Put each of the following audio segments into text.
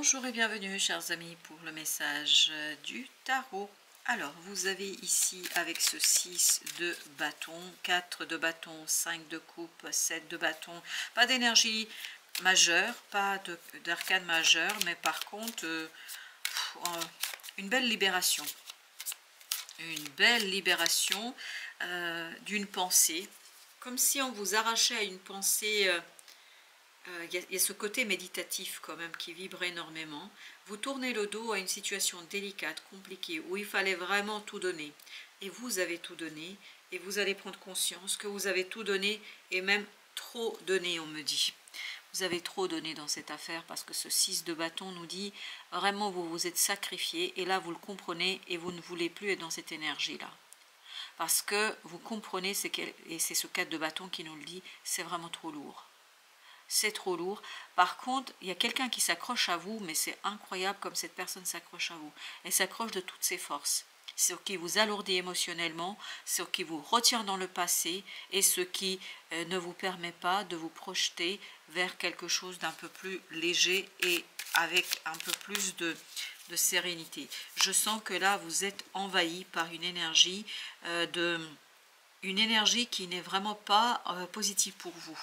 Bonjour et bienvenue chers amis pour le message du tarot. Alors vous avez ici avec ce 6 de bâton, 4 de bâton, 5 de coupe, 7 de bâton, pas d'énergie majeure, pas d'arcane majeur, mais par contre une belle libération. Une belle libération d'une pensée, comme si on vous arrachait à une pensée. Il y a ce côté méditatif quand même qui vibre énormément. Vous tournez le dos à une situation délicate, compliquée, où il fallait vraiment tout donner. Et vous avez tout donné, et vous allez prendre conscience que vous avez tout donné, et même trop donné, on me dit. Vous avez trop donné dans cette affaire, parce que ce 6 de bâton nous dit, vraiment vous vous êtes sacrifié, et là vous le comprenez, et vous ne voulez plus être dans cette énergie-là. Parce que vous comprenez, et c'est ce 4 de bâton qui nous le dit, c'est vraiment trop lourd. C'est trop lourd. Par contre, il y a quelqu'un qui s'accroche à vous, mais c'est incroyable comme cette personne s'accroche à vous. Elle s'accroche de toutes ses forces. Ce qui vous alourdit émotionnellement, ce qui vous retient dans le passé et ce qui ne vous permet pas de vous projeter vers quelque chose d'un peu plus léger et avec un peu plus de sérénité. Je sens que là, vous êtes envahi par une énergie, qui n'est vraiment pas positive pour vous.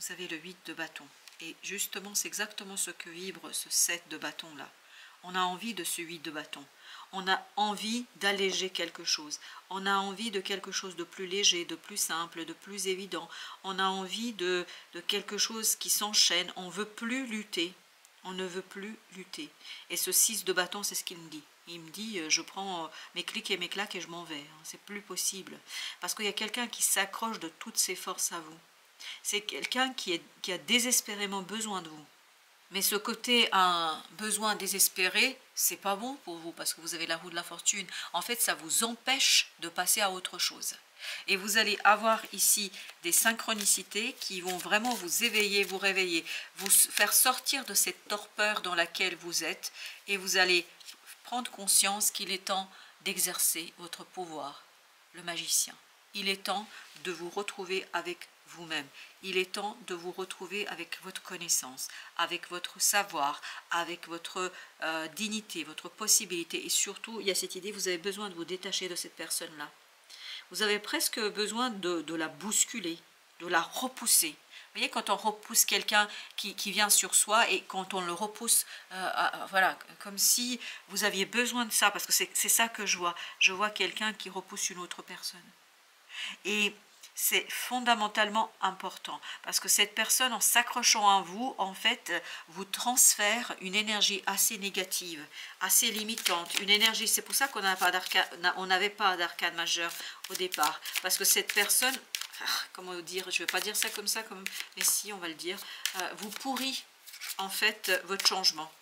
Vous avez le 8 de bâton. Et justement, c'est exactement ce que vibre ce 7 de bâton là. On a envie de ce 8 de bâton. On a envie d'alléger quelque chose. On a envie de quelque chose de plus léger, de plus simple, de plus évident. On a envie de quelque chose qui s'enchaîne. On ne veut plus lutter. On ne veut plus lutter. Et ce 6 de bâton, c'est ce qu'il me dit. Il me dit, je prends mes clics et mes claques et je m'en vais. C'est plus possible. Parce qu'il y a quelqu'un qui s'accroche de toutes ses forces à vous. C'est quelqu'un qui a désespérément besoin de vous. Mais ce côté un besoin désespéré, c'est pas bon pour vous parce que vous avez la roue de la fortune. En fait, ça vous empêche de passer à autre chose. Et vous allez avoir ici des synchronicités qui vont vraiment vous éveiller, vous réveiller, vous faire sortir de cette torpeur dans laquelle vous êtes. Et vous allez prendre conscience qu'il est temps d'exercer votre pouvoir, le magicien. Il est temps de vous retrouver avec vous-même. Il est temps de vous retrouver avec votre connaissance, avec votre savoir, avec votre dignité, votre possibilité. Et surtout, il y a cette idée, vous avez besoin de vous détacher de cette personne-là. Vous avez presque besoin de la bousculer, de la repousser. Vous voyez, quand on repousse quelqu'un qui vient sur soi et quand on le repousse, voilà, comme si vous aviez besoin de ça, parce que c'est ça que je vois. Je vois quelqu'un qui repousse une autre personne. Et c'est fondamentalement important parce que cette personne, en s'accrochant à vous, en fait, vous transfère une énergie assez négative, assez limitante, une énergie. C'est pour ça qu'on n'avait pas d'arcane majeur au départ, parce que cette personne, comment dire, je ne vais pas dire ça, mais si, on va le dire, vous pourrit en fait votre changement.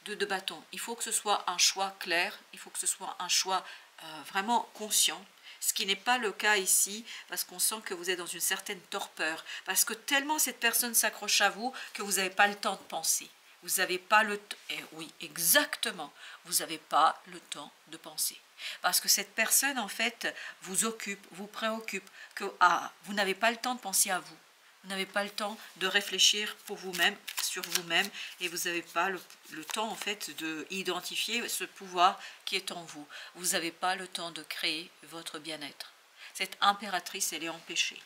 2 de bâton. Il faut que ce soit un choix clair, il faut que ce soit un choix vraiment conscient. Ce qui n'est pas le cas ici, parce qu'on sent que vous êtes dans une certaine torpeur. Parce que tellement cette personne s'accroche à vous que vous n'avez pas le temps de penser. Vous n'avez pas le temps. Oui, exactement. Vous n'avez pas le temps de penser. Parce que cette personne, en fait, vous occupe, vous préoccupe. Vous n'avez pas le temps de penser à vous. Vous n'avez pas le temps de réfléchir pour vous-même, sur vous-même, et vous n'avez pas le temps en fait d'identifier ce pouvoir qui est en vous. Vous n'avez pas le temps de créer votre bien-être. Cette impératrice, elle est empêchée.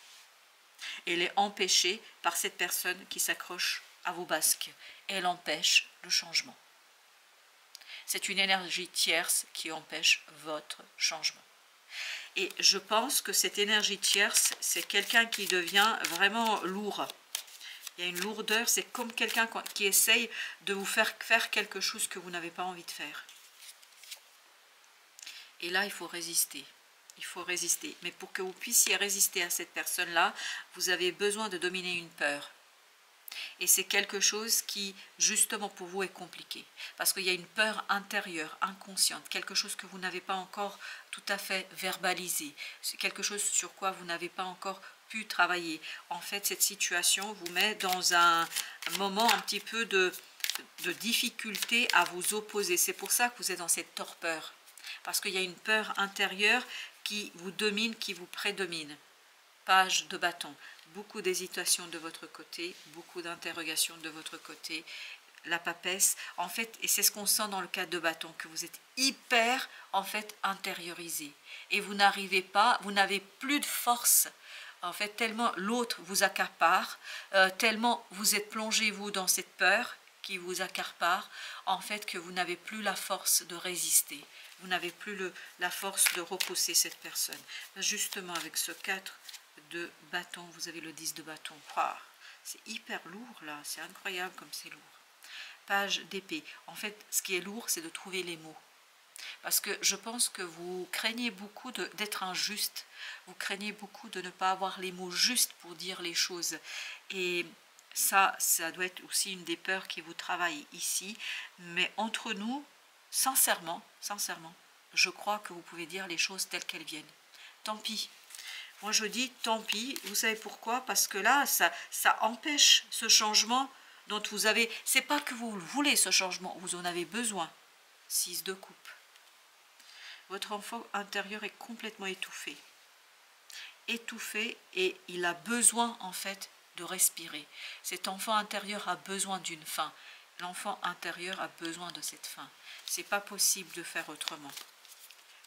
Elle est empêchée par cette personne qui s'accroche à vos basques. Elle empêche le changement. C'est une énergie tierce qui empêche votre changement. Et je pense que cette énergie tierce, c'est quelqu'un qui devient vraiment lourd. Il y a une lourdeur, c'est comme quelqu'un qui essaye de vous faire quelque chose que vous n'avez pas envie de faire. Et là, il faut résister. Il faut résister. Mais pour que vous puissiez résister à cette personne-là, vous avez besoin de dominer une peur. Et c'est quelque chose qui, justement, pour vous est compliqué. Parce qu'il y a une peur intérieure, inconsciente, quelque chose que vous n'avez pas encore tout à fait verbalisé, quelque chose sur quoi vous n'avez pas encore pu travailler. En fait, cette situation vous met dans un moment un petit peu de difficulté à vous opposer. C'est pour ça que vous êtes dans cette torpeur. Parce qu'il y a une peur intérieure qui vous domine, qui vous prédomine. Page de bâton. Beaucoup d'hésitation de votre côté, beaucoup d'interrogations de votre côté, la papesse, en fait, et c'est ce qu'on sent dans le cas de bâton, que vous êtes hyper, en fait, intériorisé. Et vous n'arrivez pas, vous n'avez plus de force, en fait, tellement l'autre vous accapare, tellement vous êtes plongé, vous, dans cette peur qui vous accapare, en fait, que vous n'avez plus la force de résister. Vous n'avez plus la force de repousser cette personne. Justement, avec ce 4 de bâton, vous avez le 10 de bâton. Ah, c'est hyper lourd, là. C'est incroyable comme c'est lourd. Page d'épée. En fait, ce qui est lourd, c'est de trouver les mots. Parce que je pense que vous craignez beaucoup d'être injuste. Vous craignez beaucoup de ne pas avoir les mots justes pour dire les choses. Et ça doit être aussi une des peurs qui vous travaille ici. Mais entre nous, sincèrement, je crois que vous pouvez dire les choses telles qu'elles viennent. Tant pis. Moi, je dis tant pis. Vous savez pourquoi? Parce que là, ça empêche ce changement dont vous avez... C'est pas que vous voulez ce changement, vous en avez besoin. 6 de coupe. Votre enfant intérieur est complètement étouffé. Étouffé, et il a besoin, en fait, de respirer. Cet enfant intérieur a besoin d'une faim. L'enfant intérieur a besoin de cette faim. C'est pas possible de faire autrement.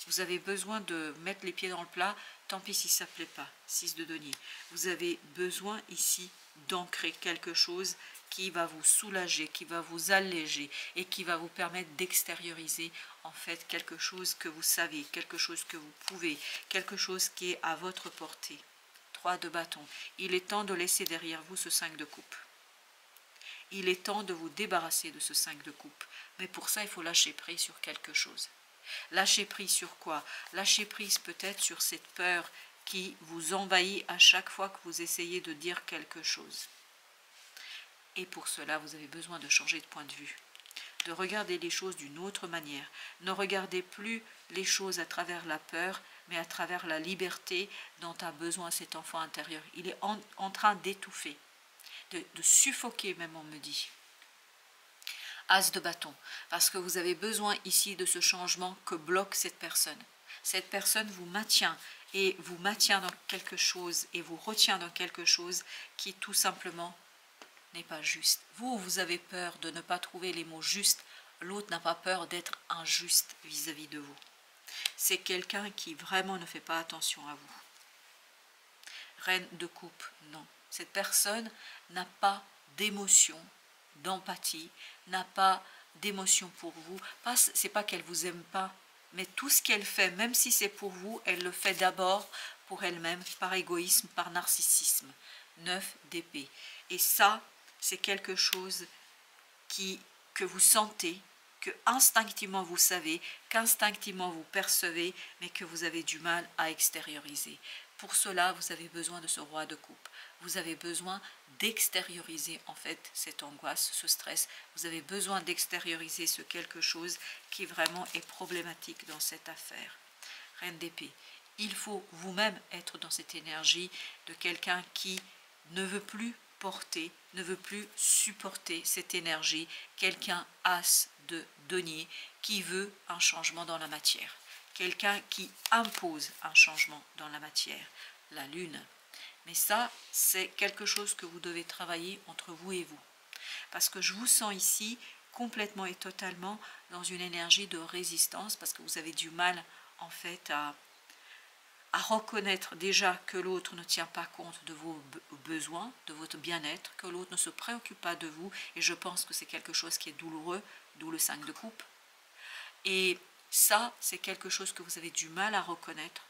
Vous avez besoin de mettre les pieds dans le plat, tant pis si ça ne plaît pas. 6 de denier. Vous avez besoin ici d'ancrer quelque chose qui va vous soulager, qui va vous alléger et qui va vous permettre d'extérioriser en fait quelque chose que vous savez, quelque chose que vous pouvez, quelque chose qui est à votre portée. 3 de bâton. Il est temps de laisser derrière vous ce 5 de coupe. Il est temps de vous débarrasser de ce 5 de coupe. Mais pour ça, il faut lâcher prise sur quelque chose. Lâcher prise sur quoi? Lâcher prise peut-être sur cette peur qui vous envahit à chaque fois que vous essayez de dire quelque chose. Et pour cela, vous avez besoin de changer de point de vue, de regarder les choses d'une autre manière. Ne regardez plus les choses à travers la peur, mais à travers la liberté dont a besoin cet enfant intérieur. Il est en train d'étouffer, de suffoquer même, on me dit. As de bâton, parce que vous avez besoin ici de ce changement que bloque cette personne. Cette personne vous maintient et vous maintient dans quelque chose et vous retient dans quelque chose qui tout simplement n'est pas juste. Vous avez peur de ne pas trouver les mots justes, l'autre n'a pas peur d'être injuste vis-à-vis de vous. C'est quelqu'un qui vraiment ne fait pas attention à vous. Reine de coupe, non. Cette personne n'a pas d'émotion, d'empathie, n'a pas d'émotion pour vous. C'est pas qu'elle vous aime pas, mais tout ce qu'elle fait, même si c'est pour vous, elle le fait d'abord pour elle-même, par égoïsme, par narcissisme. 9 d'épée. Et ça, c'est quelque chose que vous sentez, que instinctivement vous savez, qu'instinctivement vous percevez, mais que vous avez du mal à extérioriser. Pour cela, vous avez besoin de ce roi de coupe. Vous avez besoin d'extérioriser en fait cette angoisse, ce stress. Vous avez besoin d'extérioriser ce quelque chose qui vraiment est problématique dans cette affaire. Reine d'épée. Il faut vous-même être dans cette énergie de quelqu'un qui ne veut plus porter, ne veut plus supporter cette énergie. Quelqu'un as de denier qui veut un changement dans la matière. Quelqu'un qui impose un changement dans la matière, la lune. Mais ça, c'est quelque chose que vous devez travailler entre vous et vous. Parce que je vous sens ici complètement et totalement dans une énergie de résistance, parce que vous avez du mal en fait à reconnaître déjà que l'autre ne tient pas compte de vos besoins, de votre bien-être, que l'autre ne se préoccupe pas de vous, et je pense que c'est quelque chose qui est douloureux, d'où le 5 de coupe. Et ça, c'est quelque chose que vous avez du mal à reconnaître.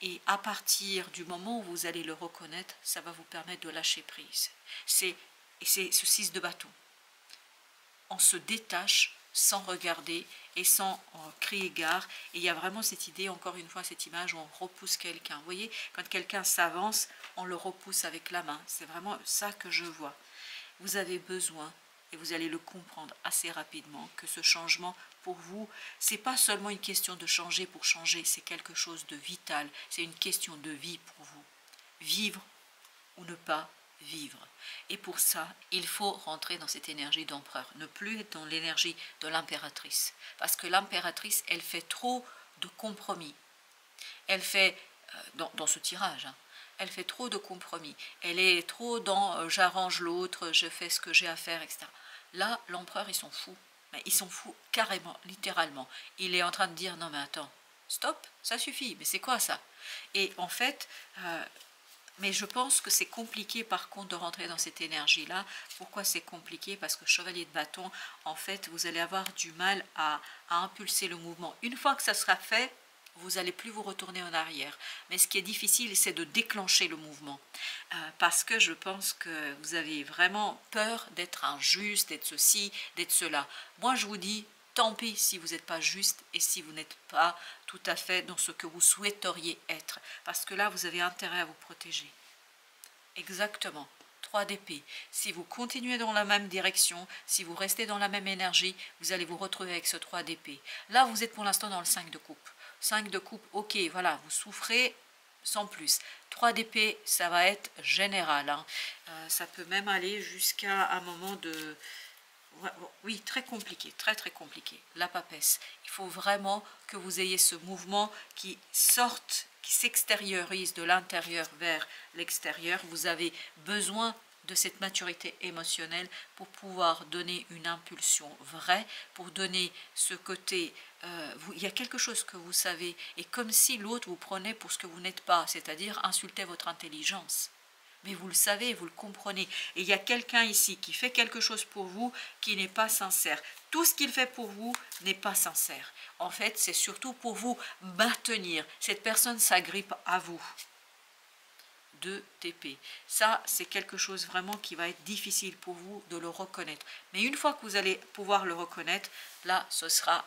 Et à partir du moment où vous allez le reconnaître, ça va vous permettre de lâcher prise. C'est ce 6 de bâton. On se détache sans regarder et sans crier gare. Et il y a vraiment cette idée, encore une fois, cette image où on repousse quelqu'un. Vous voyez, quand quelqu'un s'avance, on le repousse avec la main. C'est vraiment ça que je vois. Vous avez besoin, et vous allez le comprendre assez rapidement, que ce changement, pour vous, c'est pas seulement une question de changer pour changer, c'est quelque chose de vital, c'est une question de vie pour vous. Vivre ou ne pas vivre. Et pour ça, il faut rentrer dans cette énergie d'empereur, ne plus être dans l'énergie de l'impératrice. Parce que l'impératrice, elle fait trop de compromis. Elle fait, dans ce tirage, hein, elle fait trop de compromis. Elle est trop dans j'arrange l'autre, je fais ce que j'ai à faire, etc. Là, l'empereur, il s'en fout. Mais il s'en fout carrément, littéralement. Il est en train de dire, non mais attends, stop, ça suffit, mais c'est quoi ça? Et en fait, mais je pense que c'est compliqué par contre de rentrer dans cette énergie-là. Pourquoi c'est compliqué? Parce que chevalier de bâton, en fait, vous allez avoir du mal à impulser le mouvement. Une fois que ça sera fait, vous n'allez plus vous retourner en arrière. Mais ce qui est difficile, c'est de déclencher le mouvement. Parce que je pense que vous avez vraiment peur d'être injuste, d'être ceci, d'être cela. Moi, je vous dis, tant pis si vous n'êtes pas juste et si vous n'êtes pas tout à fait dans ce que vous souhaiteriez être. Parce que là, vous avez intérêt à vous protéger. Exactement. 3 d'épée. Si vous continuez dans la même direction, si vous restez dans la même énergie, vous allez vous retrouver avec ce 3 d'épée. Là, vous êtes pour l'instant dans le 5 de coupe. 5 de coupe, ok, voilà, vous souffrez sans plus. 3 d'épée, ça va être général. Hein. Ça peut même aller jusqu'à un moment de... Oui, très compliqué, très très compliqué. La papesse. Il faut vraiment que vous ayez ce mouvement qui sorte, qui s'extériorise de l'intérieur vers l'extérieur. Vous avez besoin de cette maturité émotionnelle pour pouvoir donner une impulsion vraie, pour donner ce côté, il y a quelque chose que vous savez, et comme si l'autre vous prenait pour ce que vous n'êtes pas, c'est-à-dire insulter votre intelligence. Mais vous le savez, vous le comprenez. Et il y a quelqu'un ici qui fait quelque chose pour vous qui n'est pas sincère. Tout ce qu'il fait pour vous n'est pas sincère. En fait, c'est surtout pour vous maintenir. Cette personne s'agrippe à vous. 2 TP. Ça, c'est quelque chose vraiment qui va être difficile pour vous de le reconnaître. Mais une fois que vous allez pouvoir le reconnaître, là, ce sera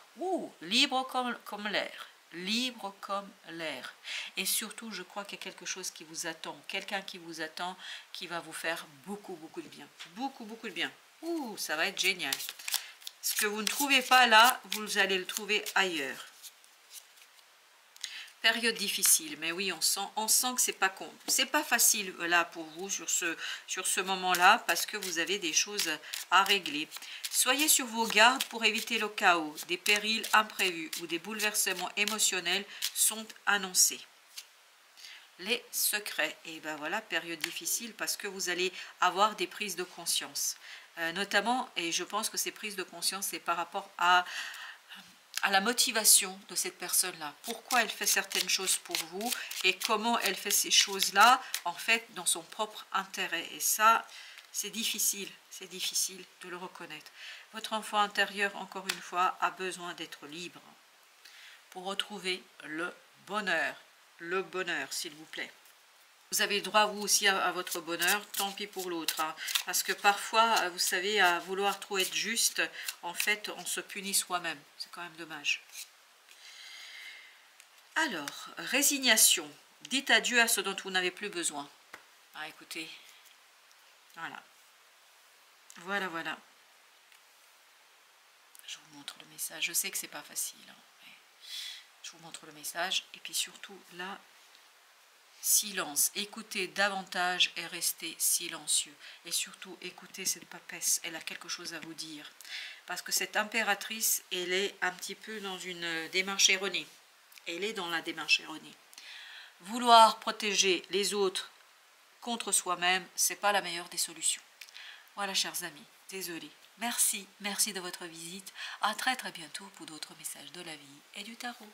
libre comme l'air. Libre comme l'air. Et surtout, je crois qu'il y a quelque chose qui vous attend. Quelqu'un qui vous attend, qui va vous faire beaucoup, beaucoup de bien. Beaucoup, beaucoup de bien. Ça va être génial. Ce que vous ne trouvez pas là, vous allez le trouver ailleurs. Période difficile, mais oui, on sent que c'est pas facile là pour vous sur ce moment-là, parce que vous avez des choses à régler. Soyez sur vos gardes pour éviter le chaos. Des périls imprévus ou des bouleversements émotionnels sont annoncés. Les secrets, et ben voilà, période difficile parce que vous allez avoir des prises de conscience. Notamment, et je pense que ces prises de conscience, c'est par rapport à la motivation de cette personne-là. Pourquoi elle fait certaines choses pour vous et comment elle fait ces choses-là, en fait, dans son propre intérêt. Et ça, c'est difficile de le reconnaître. Votre enfant intérieur, encore une fois, a besoin d'être libre pour retrouver le bonheur, s'il vous plaît. Vous avez le droit, vous aussi, à votre bonheur, tant pis pour l'autre. Hein, parce que parfois, vous savez, à vouloir trop être juste, en fait, on se punit soi-même. C'est quand même dommage. Alors, résignation. Dites adieu à ce dont vous n'avez plus besoin. Ah, écoutez. Voilà. Voilà. Je vous montre le message. Je sais que c'est pas facile. Hein, mais je vous montre le message. Et puis surtout, là... Silence, écoutez davantage et restez silencieux. Et surtout, écoutez cette papesse, elle a quelque chose à vous dire. Parce que cette impératrice, elle est un petit peu dans une démarche erronée. Elle est dans la démarche erronée. Vouloir protéger les autres contre soi-même, c'est pas la meilleure des solutions. Voilà, chers amis, désolé. Merci de votre visite. À très bientôt pour d'autres messages de la vie et du tarot.